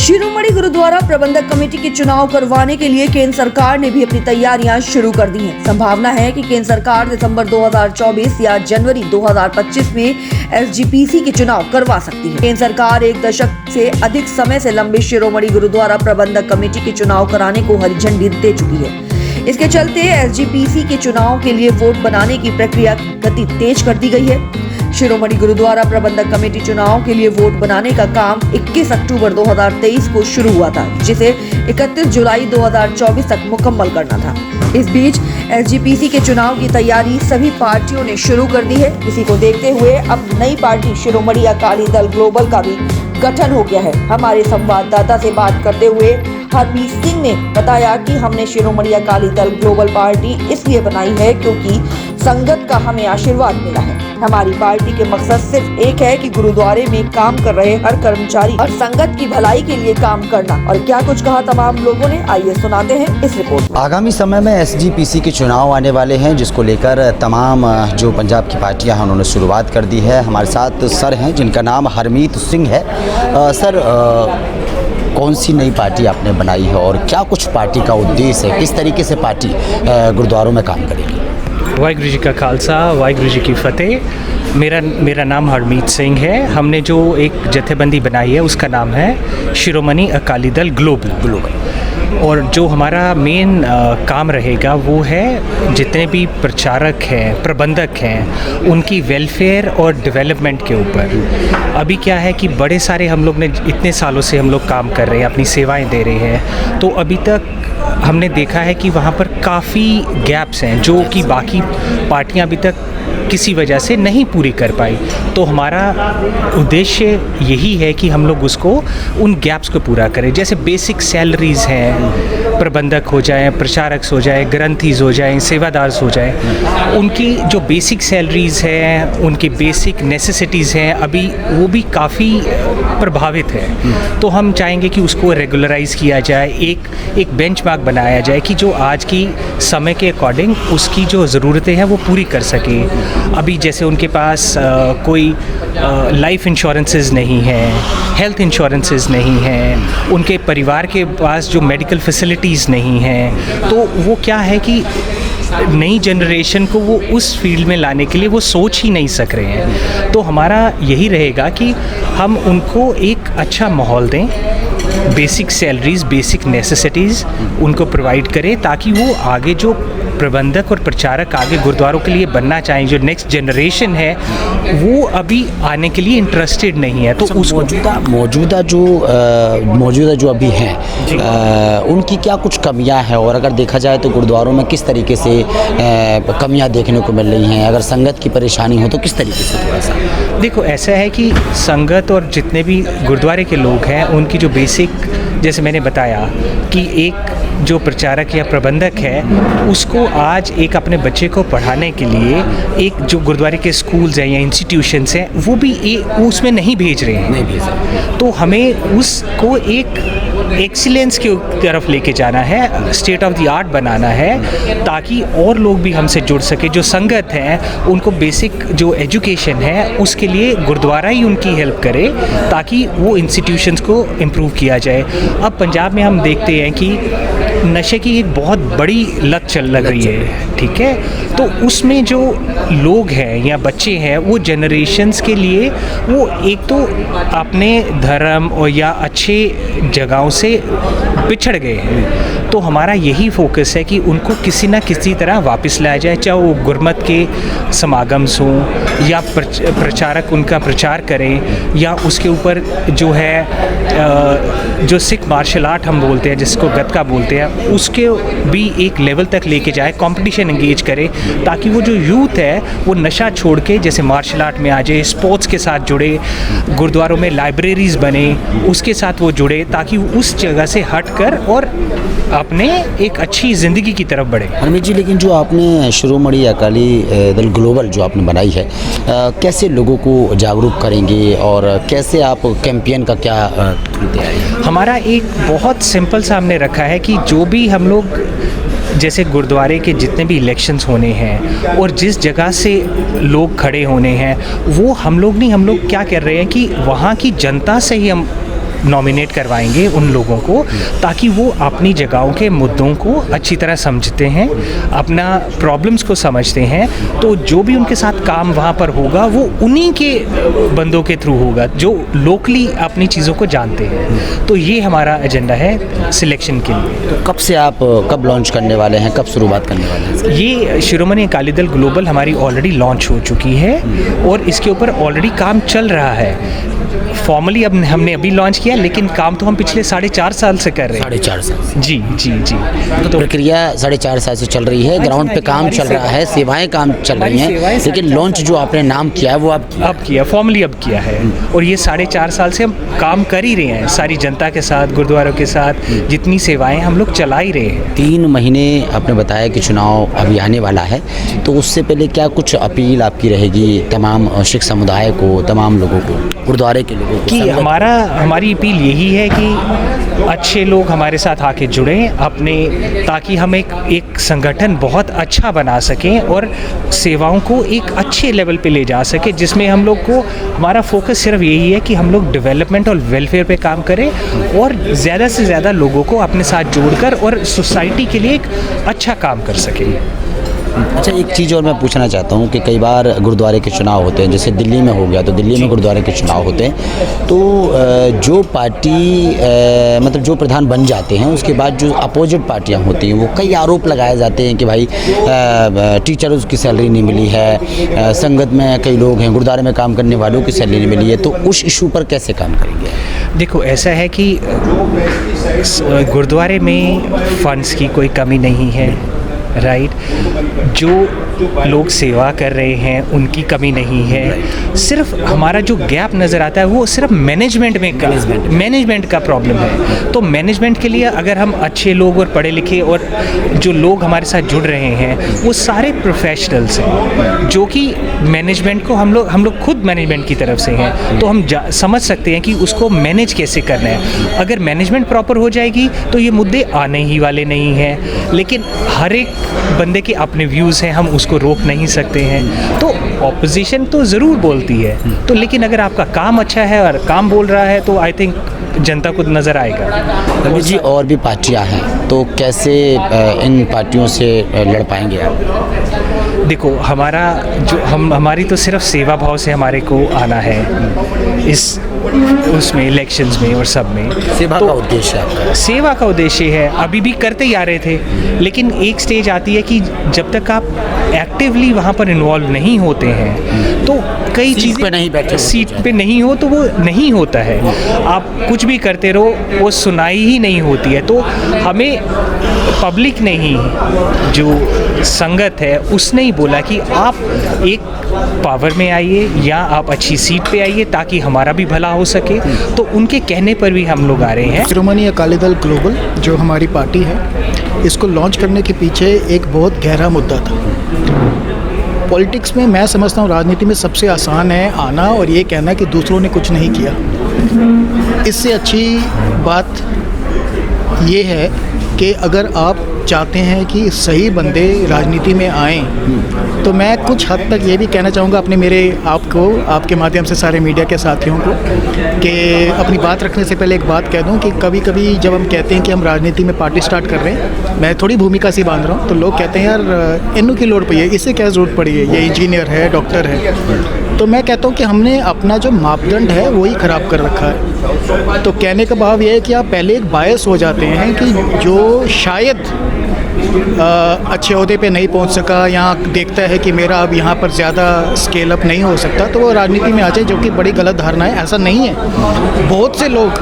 शिरोमणि गुरुद्वारा प्रबंधक कमेटी के चुनाव करवाने के लिए केंद्र सरकार ने भी अपनी तैयारियां शुरू कर दी हैं। संभावना है कि केंद्र सरकार दिसंबर 2024 या जनवरी 2025 में एसजीपीसी के चुनाव करवा सकती है। केंद्र सरकार 1 दशक से अधिक समय से लंबे शिरोमणि गुरुद्वारा प्रबंधक कमेटी के चुनाव कराने को हरी झंडी दे चुकी है। इसके चलते एसजीपीसी के चुनाव के लिए वोट बनाने की प्रक्रिया गति तेज कर दी गई है। शिरोमणि गुरुद्वारा प्रबंधक कमेटी चुनाव के लिए वोट बनाने का काम 21 अक्टूबर 2023 को शुरू हुआ था, जिसे 31 जुलाई 2024 तक मुकम्मल करना था। इस बीच एसजीपीसी के चुनाव की तैयारी सभी पार्टियों ने शुरू कर दी है। इसी को देखते हुए अब नई पार्टी शिरोमणि अकाली दल ग्लोबल का भी गठन हो गया है। हमारे संवाददाता से बात करते हुए हरमीत सिंह ने बताया कि हमने शिरोमणि अकाली दल ग्लोबल पार्टी इसलिए बनाई है क्योंकि संगत का हमें आशीर्वाद मिला है। हमारी पार्टी के मकसद सिर्फ एक है कि गुरुद्वारे में काम कर रहे हर कर्मचारी और संगत की भलाई के लिए काम करना। और क्या कुछ कहा तमाम लोगों ने, आइए सुनाते हैं इस रिपोर्ट में। आगामी समय में एसजीपीसी के चुनाव आने वाले हैं, जिसको लेकर तमाम जो पंजाब की पार्टियां हैं उन्होंने शुरुआत कर दी है। हमारे साथ सर हैं जिनका नाम हरमीत सिंह है। सर, कौन सी नई पार्टी आपने बनाई है और क्या कुछ पार्टी का उद्देश्य है, किस तरीके से पार्टी गुरुद्वारों में काम करेगी? वाहिगुरू जी का खालसा, वाहिगुरू जी की फतेह। मेरा नाम हरमीत सिंह है। हमने जो एक जथेबंदी बनाई है उसका नाम है शिरोमणि अकाली दल ग्लोबल। और जो हमारा मेन काम रहेगा वो है जितने भी प्रचारक हैं, प्रबंधक हैं, उनकी वेलफेयर और डेवलपमेंट के ऊपर। अभी क्या है कि बड़े सारे हम लोग ने इतने सालों से हम लोग काम कर रहे हैं, अपनी सेवाएं दे रहे हैं, तो अभी तक हमने देखा है कि वहाँ पर काफ़ी गैप्स हैं जो कि बाकी पार्टियां अभी तक किसी वजह से नहीं पूरी कर पाई। तो हमारा उद्देश्य यही है कि हम लोग उसको उन गैप्स को पूरा करें। जैसे बेसिक सैलरीज़ हैं, प्रबंधक हो जाएं, प्रचारक हो जाएं, ग्रंथीज हो जाएं, सेवादार हो जाएं, उनकी जो बेसिक सैलरीज़ हैं, उनकी बेसिक नेसेसिटीज़ हैं, अभी वो भी काफ़ी प्रभावित है। तो हम चाहेंगे कि उसको रेगुलराइज़ किया जाए, एक बेंचमार्क बनाया जाए कि जो आज की समय के अकॉर्डिंग उसकी जो ज़रूरतें हैं वो पूरी कर सके। अभी जैसे उनके पास कोई लाइफ इंश्योरेंसेस नहीं है, हेल्थ इंश्योरेंसेस नहीं हैं, उनके परिवार के पास जो मेडिकल फैसिलिटीज़ नहीं हैं, तो वो क्या है कि नई जनरेशन को वो उस फील्ड में लाने के लिए वो सोच ही नहीं सक रहे हैं। तो हमारा यही रहेगा कि हम उनको एक अच्छा माहौल दें, बेसिक सैलरीज़, बेसिक नेसेसिटीज़ उनको प्रोवाइड करें, ताकि वो आगे जो प्रबंधक और प्रचारक आगे गुरुद्वारों के लिए बनना चाहें, जो नेक्स्ट जनरेशन है वो अभी आने के लिए इंटरेस्टेड नहीं है। तो उस मौजूदा जो अभी हैं उनकी क्या कुछ कमियां हैं, और अगर देखा जाए तो गुरुद्वारों में किस तरीके से कमियां देखने को मिल रही हैं? अगर संगत की परेशानी हो तो किस तरीके से? थोड़ा सा देखो, ऐसा है कि संगत और जितने भी गुरुद्वारे के लोग हैं उनकी जो बेसिक, जैसे मैंने बताया कि एक जो प्रचारक या प्रबंधक है उसको आज एक अपने बच्चे को पढ़ाने के लिए एक जो गुरुद्वारे के स्कूल्स हैं या इंस्टीट्यूशंस हैं वो भी उसमें नहीं भेज रहे हैं। तो हमें उसको एक एक्सीलेंस की तरफ लेके जाना है, स्टेट ऑफ द आर्ट बनाना है, ताकि और लोग भी हमसे जुड़ सके। जो संगत हैं उनको बेसिक जो एजुकेशन है उसके लिए गुरुद्वारा ही उनकी हेल्प करे, ताकि वो इंस्टीट्यूशंस को इम्प्रूव किया जाए। अब पंजाब में हम देखते हैं कि नशे की एक बहुत बड़ी लत चल लग रही है, ठीक है? तो उसमें जो लोग हैं या बच्चे हैं वो जनरेशन्स के लिए वो एक तो अपने धर्म और या अच्छे जगहों से पिछड़ गए हैं। तो हमारा यही फोकस है कि उनको किसी ना किसी तरह वापस लाया जाए, चाहे वो गुरमत के समागम हों या प्रचारक उनका प्रचार करें, या उसके ऊपर जो है जो सिख मार्शल आर्ट हम बोलते हैं, जिसको गतका बोलते हैं, उसके भी एक लेवल तक लेके जाए, कंपटीशन एंगेज करे, ताकि वो जो यूथ है वो नशा छोड़ के जैसे मार्शल आर्ट में आ जाए, स्पोर्ट्स के साथ जुड़े, गुरुद्वारों में लाइब्रेरीज़ बने उसके साथ वो जुड़े, ताकि उस जगह से हट कर और अपने एक अच्छी ज़िंदगी की तरफ बढ़े। हरमीत जी, लेकिन जो आपने शिरोमणि अकाली दल ग्लोबल जो आपने बनाई है, कैसे लोगों को जागरूक करेंगे और कैसे आप कैंपेन का क्या हमारा एक बहुत सिंपल सा हमने रखा है कि जो भी हम लोग जैसे गुरुद्वारे के जितने भी इलेक्शंस होने हैं और जिस जगह से लोग खड़े होने हैं वो हम लोग क्या कर रहे हैं कि वहाँ की जनता से ही हम नॉमिनेट करवाएंगे उन लोगों को, ताकि वो अपनी जगहों के मुद्दों को अच्छी तरह समझते हैं, अपना प्रॉब्लम्स को समझते हैं। तो जो भी उनके साथ काम वहाँ पर होगा वो उन्हीं के बंदों के थ्रू होगा जो लोकली अपनी चीज़ों को जानते हैं। तो ये हमारा एजेंडा है सिलेक्शन के लिए। तो कब से आप कब लॉन्च करने वाले हैं, कब शुरुआत करने वाले हैं? ये शिरोमणि अकाली दल ग्लोबल हमारी ऑलरेडी लॉन्च हो चुकी है और इसके ऊपर ऑलरेडी काम चल रहा है। फॉर्मली अब हमने अभी लॉन्च किया, लेकिन काम तो हम पिछले 4.5 साल से कर रहे हैं। 4.5 साल? जी जी जी। तो प्रक्रिया 4.5 साल से चल रही है, ग्राउंड पे काम चल रहा है, सेवाएं काम चल रही हैं, लेकिन लॉन्च जो आपने नाम किया है वो अब किया, फॉर्मली अब किया है। और ये 4.5 साल से हम काम कर ही रहे हैं, सारी जनता के साथ, गुरुद्वारों के साथ जितनी सेवाएं हम लोग चला ही रहे हैं। 3 महीने आपने बताया कि चुनाव अभी आने वाला है, तो उससे पहले क्या कुछ अपील आपकी रहेगी तमाम सिख समुदाय को, तमाम लोगों को, गुरुद्वारे के लोगों को? कि हमारी अपील यही है कि अच्छे लोग हमारे साथ आके जुड़ें अपने, ताकि हम एक संगठन बहुत अच्छा बना सकें और सेवाओं को एक अच्छे लेवल पे ले जा सकें, जिसमें हम लोग को हमारा फोकस सिर्फ यही है कि हम लोग डेवलपमेंट और वेलफेयर पे काम करें और ज़्यादा से ज़्यादा लोगों को अपने साथ जोड़कर और सोसाइटी के लिए एक अच्छा काम कर सकें। अच्छा, एक चीज़ और मैं पूछना चाहता हूँ कि कई बार गुरुद्वारे के चुनाव होते हैं, जैसे दिल्ली में हो गया, तो दिल्ली में गुरुद्वारे के चुनाव होते हैं, तो जो पार्टी मतलब जो प्रधान बन जाते हैं उसके बाद जो अपोजिट पार्टियाँ होती हैं वो कई आरोप लगाए जाते हैं कि भाई टीचर्स की सैलरी नहीं मिली है, संगत में कई लोग हैं, गुरुद्वारे में काम करने वालों की सैलरी नहीं मिली है, तो उस इशू पर कैसे काम करेंगे? देखो, ऐसा है कि गुरुद्वारे में फंड्स की कोई कमी नहीं है, राइट। जो लोग सेवा कर रहे हैं उनकी कमी नहीं है। सिर्फ हमारा जो गैप नज़र आता है वो सिर्फ मैनेजमेंट का प्रॉब्लम है। तो मैनेजमेंट के लिए अगर हम अच्छे लोग और पढ़े लिखे और जो लोग हमारे साथ जुड़ रहे हैं वो सारे प्रोफेशनल्स हैं, जो कि मैनेजमेंट को हम लोग खुद मैनेजमेंट की तरफ से हैं, तो हम समझ सकते हैं कि उसको मैनेज कैसे करना है। अगर मैनेजमेंट प्रॉपर हो जाएगी तो ये मुद्दे आने ही वाले नहीं हैं। लेकिन हर एक बंदे के अपने व्यूज़ हैं, हम उसको रोक नहीं सकते हैं। तो ऑपोजिशन तो ज़रूर बोलती है, तो लेकिन अगर आपका काम अच्छा है और काम बोल रहा है तो आई थिंक जनता को नज़र आएगा। रमेश जी, और भी पार्टियां हैं, तो कैसे इन पार्टियों से लड़ पाएंगे आप? देखो, हमारी तो सिर्फ सेवा भाव से हमारे को आना है उसमें इलेक्शंस में और सब में। सेवा का उद्देश्य आपका? सेवा का उद्देश्य है, अभी भी करते ही आ रहे थे, लेकिन एक स्टेज आती है कि जब तक आप एक्टिवली वहाँ पर इन्वॉल्व नहीं होते हैं तो कई चीज़ें पे नहीं बैठे, सीट पे नहीं हो तो वो नहीं होता है। आप कुछ भी करते रहो वो सुनाई ही नहीं होती है। तो हमें पब्लिक ने ही, जो संगत है उसने ही बोला कि आप एक पावर में आइए या आप अच्छी सीट पे आइए ताकि हमारा भी भला हो सके। तो उनके कहने पर भी हम लोग आ रहे हैं। शिरोमणि अकाली दल ग्लोबल जो हमारी पार्टी है, इसको लॉन्च करने के पीछे एक बहुत गहरा मुद्दा था। पॉलिटिक्स में मैं समझता हूँ राजनीति में सबसे आसान है आना और ये कहना कि दूसरों ने कुछ नहीं किया। इससे अच्छी बात ये है कि अगर आप चाहते हैं कि सही बंदे राजनीति में आएँ, तो मैं कुछ हद तक ये भी कहना चाहूँगा आपके माध्यम से सारे मीडिया के साथियों को, कि अपनी बात रखने से पहले एक बात कह दूँ कि कभी कभी जब हम कहते हैं कि हम राजनीति में पार्टी स्टार्ट कर रहे हैं, मैं थोड़ी भूमिका सी बांध रहा हूँ, तो लोग कहते हैं यार इन्नू की लोड़ पड़ी है, इससे क्या ज़रूरत पड़ी है, ये इंजीनियर है, डॉक्टर है। तो मैं कहता हूँ कि हमने अपना जो मापदंड है वही ख़राब कर रखा है। तो कहने का भाव ये है कि आप पहले एक बायस हो जाते हैं कि जो शायद अच्छे ओहदे पे नहीं पहुंच सका या देखता है कि मेरा अब यहाँ पर ज़्यादा स्केल अप नहीं हो सकता, तो वो राजनीति में आ जाए, जो कि बड़ी गलत धारणा है। ऐसा नहीं है। बहुत से लोग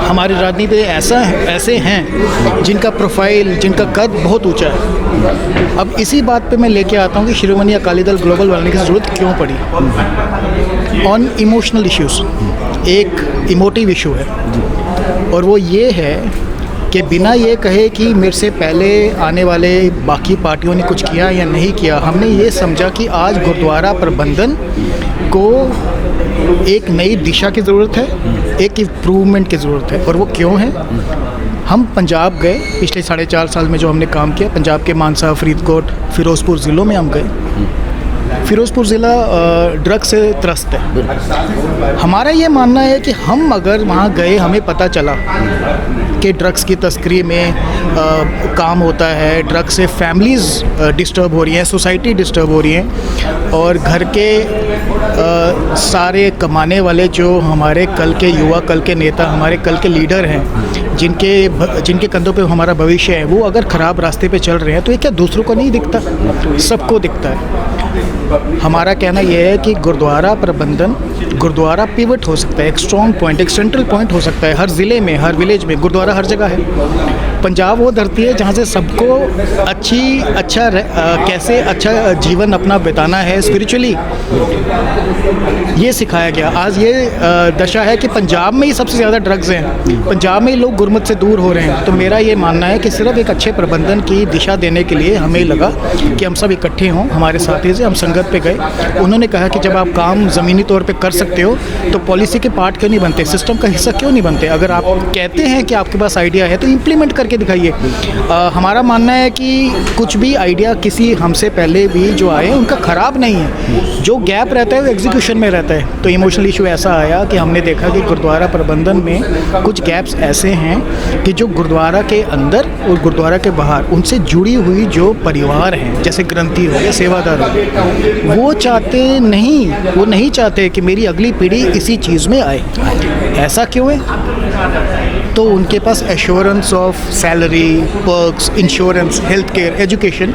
हमारी राजनीति ऐसे हैं जिनका प्रोफाइल, जिनका कद बहुत ऊंचा है। अब इसी बात पे मैं लेके आता हूँ कि शिरोमणि अकाली दल ग्लोबल बनाने की ज़रूरत क्यों पड़ी। ऑन इमोशनल इश्यूज़, एक इमोटिव इशू है, और वो ये है कि बिना ये कहे कि मेरे से पहले आने वाले बाकी पार्टियों ने कुछ किया या नहीं किया, हमने ये समझा कि आज गुरुद्वारा प्रबंधन को एक नई दिशा की ज़रूरत है, एक इम्प्रूवमेंट की ज़रूरत है। और वो क्यों है? हम पंजाब गए पिछले 4.5 साल में, जो हमने काम किया पंजाब के मानसा, फरीदकोट, फिरोज़पुर ज़िलों में हम गए। फिरोज़पुर ज़िला ड्रग से त्रस्त है। हमारा ये मानना है कि हम अगर वहाँ गए, हमें पता चला कि ड्रग्स की तस्करी में काम होता है, ड्रग्स से फैमिलीज़ डिस्टर्ब हो रही हैं, सोसाइटी डिस्टर्ब हो रही हैं, और घर के सारे कमाने वाले जो हमारे कल के युवा, कल के नेता, हमारे कल के लीडर हैं, जिनके कंधों पे हमारा भविष्य है, वो अगर ख़राब रास्ते पे चल रहे हैं तो ये क्या दूसरों को नहीं दिखता? सबको दिखता है। हमारा कहना यह है कि गुरुद्वारा प्रबंधन, गुरुद्वारा पिवट हो सकता है, एक स्ट्रॉन्ग पॉइंट, एक सेंट्रल पॉइंट हो सकता है हर ज़िले में, हर विलेज में। गुरुद्वारा हर जगह है। पंजाब वो धरती है जहाँ से सबको कैसे अच्छा जीवन अपना बिताना है स्पिरिचुअली, ये सिखाया गया। आज ये दशा है कि पंजाब में ही सबसे ज़्यादा ड्रग्स हैं, पंजाब में ही लोग गुरमत से दूर हो रहे हैं। तो मेरा ये मानना है कि सिर्फ एक अच्छे प्रबंधन की दिशा देने के लिए हमें लगा कि हम सब इकट्ठे हों। हमारे साथी से हम संगत पे गए, उन्होंने कहा कि जब आप काम ज़मीनी तौर पे कर सकते हो तो पॉलिसी के पार्ट क्यों नहीं बनते, सिस्टम का हिस्सा क्यों नहीं बनते? अगर आप कहते हैं कि आपके पास आइडिया है तो इम्प्लीमेंट करके दिखाइए। हमारा मानना है कि कुछ भी आइडिया किसी हमसे पहले भी जो आए उनका ख़राब नहीं है, जो गैप रहता है वो एग्जीक्यूशन में रहता है। तो इमोशनल इशू ऐसा आया कि हमने देखा कि गुरुद्वारा प्रबंधन में कुछ गैप्स ऐसे हैं कि जो गुरुद्वारा के अंदर और गुरुद्वारा के बाहर उनसे जुड़ी हुई जो परिवार हैं, जैसे ग्रंथी हो गए, सेवादार हो गए, वो नहीं चाहते कि मेरी अगली पीढ़ी इसी चीज़ में आए। ऐसा क्यों है? तो उनके पास assurance of salary, perks, insurance, health care, education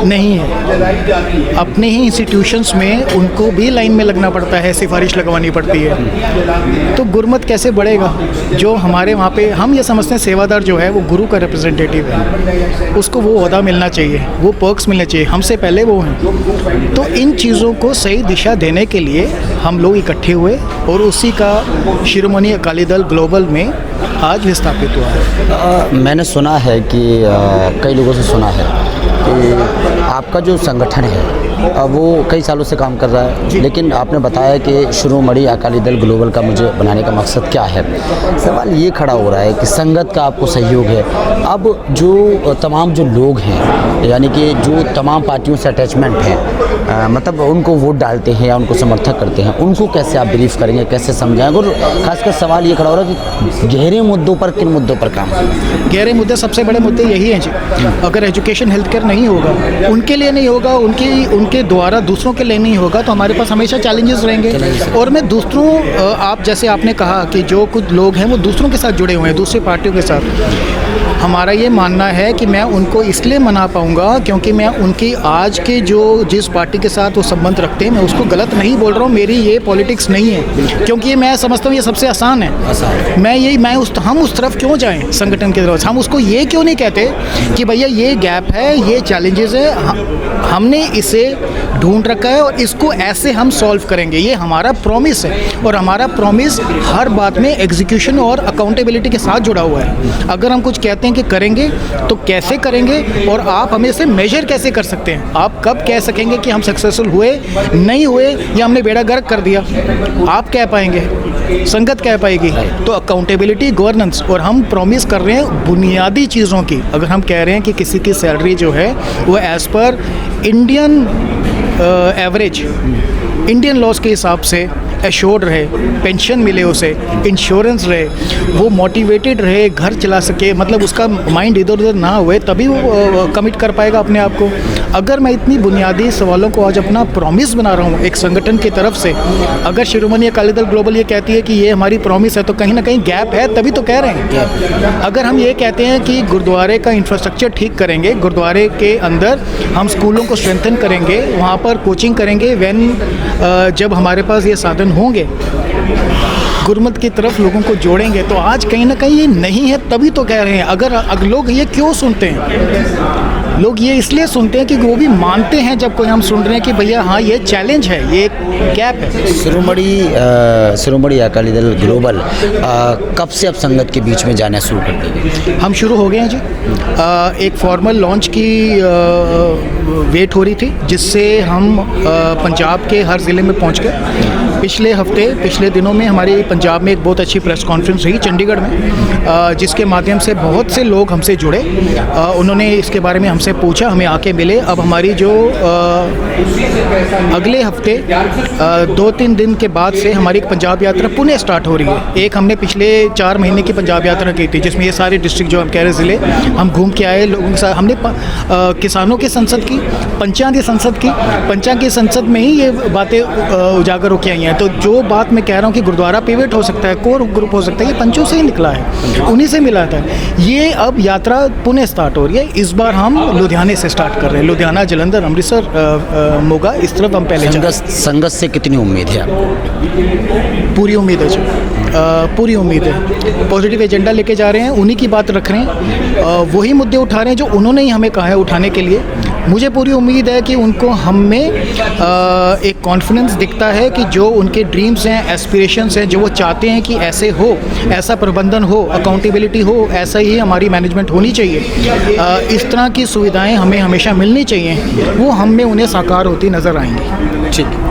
नहीं है। अपने ही इंस्टीट्यूशंस में उनको भी लाइन में लगना पड़ता है, सिफारिश लगवानी पड़ती है। तो गुरमत कैसे बढ़ेगा? जो हमारे वहाँ पे हम ये समझते हैं सेवादार जो है वो गुरु का रिप्रेजेंटेटिव है, उसको वो ओहदा मिलना चाहिए, वो पर्क्स मिलने चाहिए, हमसे पहले वो हैं। तो इन चीज़ों को सही दिशा देने के लिए हम लोग इकट्ठे हुए और उसी का शिरोमणि अकाली दल ग्लोबल में आज विस्थापित हुआ है। मैंने सुना है कि कई लोगों से सुना है कि आपका जो संगठन है वो कई सालों से काम कर रहा है, लेकिन आपने बताया कि शिरोमणि अकाली दल ग्लोबल का मुझे बनाने का मकसद क्या है। सवाल ये खड़ा हो रहा है कि संगत का आपको सहयोग है, अब जो तमाम जो लोग हैं, यानी कि जो तमाम पार्टियों से अटैचमेंट है, मतलब उनको वोट डालते हैं या उनको समर्थक करते हैं, उनको कैसे आप ब्रीफ करेंगे, कैसे समझाएंगे? और खासकर सवाल ये खड़ा हो रहा है कि गहरे मुद्दों पर, किन मुद्दों पर काम? गहरे मुद्दे, सबसे बड़े मुद्दे यही हैं जी। अगर एजुकेशन, हेल्थ केयर नहीं होगा, उनके लिए नहीं होगा, उनके द्वारा दूसरों के लिए नहीं होगा, तो हमारे पास हमेशा चैलेंजेस रहेंगे। और मैं दूसरों, आप जैसे आपने कहा कि जो कुछ लोग हैं वो दूसरों के साथ जुड़े हुए हैं, दूसरी पार्टियों के साथ, हमारा ये मानना है कि मैं उनको इसलिए मना पाऊंगा क्योंकि मैं उनकी आज के जिस पार्टी के साथ वो संबंध रखते हैं, मैं उसको गलत नहीं बोल रहा हूँ, मेरी ये पॉलिटिक्स नहीं है, क्योंकि ये मैं समझता हूँ ये सबसे आसान है। हम उस तरफ क्यों जाएं संगठन की तरफ? हम उसको ये क्यों नहीं कहते कि भैया ये गैप है, ये चैलेंजेस है, हमने इसे ढूंढ रखा है और इसको ऐसे हम सॉल्व करेंगे, ये हमारा प्रॉमिस है। और हमारा प्रॉमिस हर बात में एग्जीक्यूशन और अकाउंटेबिलिटी के साथ जुड़ा हुआ है। अगर हम कुछ कहते हैं कि करेंगे तो कैसे करेंगे, और आप हमें से मेजर कैसे कर सकते हैं? आप कब कह सकेंगे कि हम सक्सेसफुल हुए, नहीं हुए, या हमने बेड़ा गर्क कर दिया? आप कह पाएंगे, संगत कह पाएगी। तो अकाउंटेबिलिटी, गवर्नेंस, और हम प्रॉमिस कर रहे हैं बुनियादी चीज़ों की। अगर हम कह रहे हैं कि किसी की सैलरी जो है वो as per Indian average, Indian laws के हिसाब से एश्योर्ड रहे, पेंशन मिले उसे, इंश्योरेंस रहे, वो मोटिवेटेड रहे, घर चला सके, मतलब उसका माइंड इधर उधर ना हुए, तभी वो कमिट कर पाएगा अपने आप को। अगर मैं इतनी बुनियादी सवालों को आज अपना प्रॉमिस बना रहा हूँ एक संगठन की तरफ से, अगर शिरोमणि अकाली दल ग्लोबल ये कहती है कि ये हमारी प्रॉमिस है, तो कहीं ना कहीं गैप है, तभी तो कह रहे हैं। अगर हम ये कहते हैं कि गुरुद्वारे का इंफ्रास्ट्रक्चर ठीक करेंगे, गुरुद्वारे के अंदर हम स्कूलों को स्ट्रेंथन करेंगे, वहाँ पर कोचिंग करेंगे, जब हमारे पास ये साधन होंगे, गुरमत की तरफ लोगों को जोड़ेंगे, तो आज कहीं ना कहीं ये नहीं है, तभी तो कह रहे हैं। अगर लोग ये क्यों सुनते हैं? लोग ये इसलिए सुनते हैं कि वो भी मानते हैं जब कोई हम सुन रहे हैं कि भैया हाँ ये चैलेंज है, ये गैप है। शिरोमणि अकाली दल ग्लोबल कब से अब संगत के बीच में जाना शुरू कर देंगे? हम शुरू हो गए हैं जी। एक फॉर्मल लॉन्च की वेट हो रही थी, जिससे हम पंजाब के हर ज़िले में पहुंच गए। पिछले दिनों में हमारी पंजाब में एक बहुत अच्छी प्रेस कॉन्फ्रेंस रही चंडीगढ़ में, जिसके माध्यम से बहुत से लोग हमसे जुड़े। उन्होंने इसके बारे में हमसे पूछा, हमें आके मिले। अब हमारी जो अगले हफ्ते 2-3 दिन के बाद से हमारी एक पंजाब यात्रा पुणे स्टार्ट हो रही है। एक हमने पिछले 4 महीने की पंजाब यात्रा की थी, जिसमें ये सारे डिस्ट्रिक्ट जो हम कह रहे ज़िले हम घूम के आए। लोगों के साथ हमने किसानों की संसद की, पंचायत की संसद की। पंचायत की संसद में ही ये बातें उजागर होकर आई हैं। तो जो बात मैं कह रहा हूँ कि गुरुद्वारा पिवट हो सकता है, कोर ग्रुप हो सकता है, ये पंचों से ही निकला है, उन्हीं से मिला था। ये अब यात्रा पुणे स्टार्ट हो रही है। इस बार हम लुधियाने से स्टार्ट कर रहे हैं। लुधियाना, जलंधर, अमृतसर, मोगा, इस तरफ हम पहले संगत से कितनी उम्मीद है आपको? पूरी उम्मीद है जी, पूरी उम्मीद है। पॉजिटिव एजेंडा लेके जा रहे हैं, उन्हीं की बात रख रहे हैं, वही मुद्दे उठा रहे हैं जो उन्होंने ही हमें कहा है उठाने के लिए। मुझे पूरी उम्मीद है कि उनको हम में एक कॉन्फिडेंस दिखता है कि जो उनके ड्रीम्स हैं, एस्पिरेशंस हैं, जो वो चाहते हैं कि ऐसे हो, ऐसा प्रबंधन हो, अकाउंटेबिलिटी हो, ऐसा ही हमारी मैनेजमेंट होनी चाहिए, इस तरह की सुविधाएं हमें हमेशा मिलनी चाहिए, वो हम में उन्हें साकार होती नज़र आएंगी। ठीक।